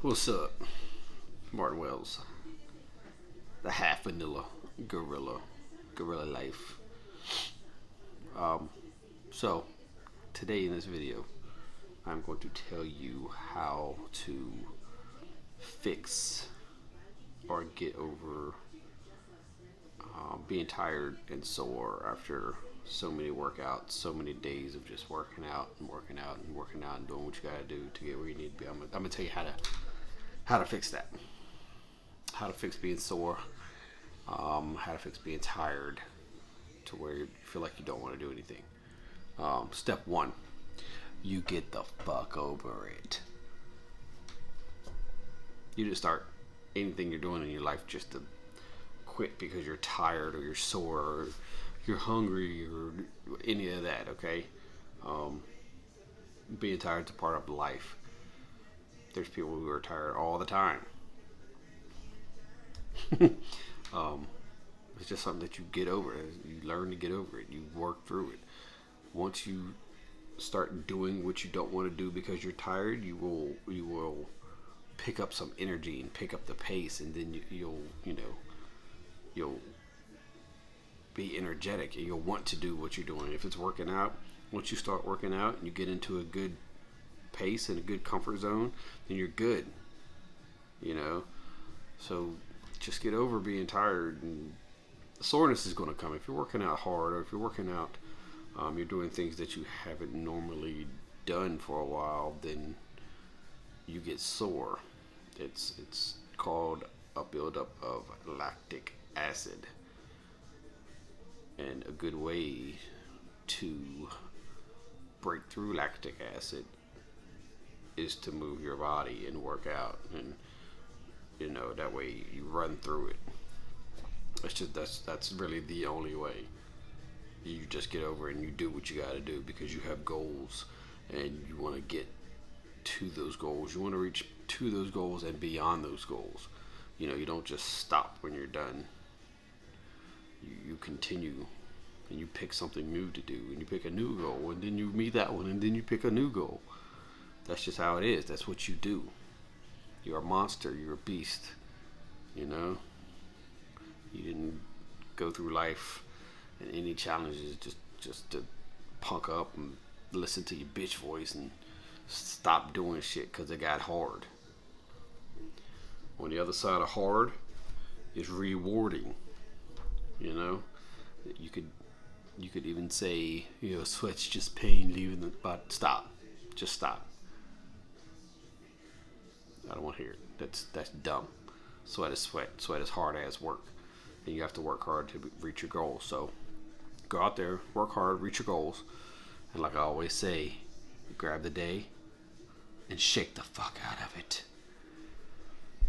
What's up? Martin Wells, the half vanilla gorilla life. Um, so, today in this video, I'm going to tell you how to fix or get over being tired and sore after so many workouts, so many days of just working out and working out and working out and doing what you gotta do to get where you need to be. I'm gonna tell you how to fix that, how to fix being sore, how to fix being tired to where you feel like you don't want to do anything. Step one, you get the fuck over it. You just start anything you're doing in your life just to quit because you're tired or you're sore or you're hungry or any of that. Okay, being tired is a part of life. There's people who are tired all the time. It's just something that you get over. You learn to get over it. You work through it. Once you start doing what you don't want to do because you're tired, you will pick up some energy and pick up the pace, and then you'll be energetic and you'll want to do what you're doing. If it's working out, once you start working out and you get into a good pace and a good comfort zone, then you're good. So just get over being tired, and the soreness is going to come if you're working out hard, or if you're working out, you're doing things that you haven't normally done for a while. Then you get sore. It's called a buildup of lactic acid, and a good way to break through lactic acid is to move your body and work out, and that way you run through it. That's really the only way. You just get over it and you do what you got to do because you have goals and you want to get to those goals. You want to reach to those goals and beyond those goals. You don't just stop when you're done. You continue, and you pick something new to do, and you pick a new goal, and then you meet that one, and then you pick a new goal. That's just how it is. That's what you do. You're a monster. You're a beast. You didn't go through life and any challenges just to punk up and listen to your bitch voice and stop doing shit because it got hard. On the other side of hard is rewarding. You could even say, sweat's just pain leaving the but stop. Just stop. I don't want to hear it. That's dumb. Sweat is sweat. Sweat is hard ass work. And you have to work hard to reach your goals. So go out there, work hard, reach your goals. And like I always say, grab the day and shake the fuck out of it.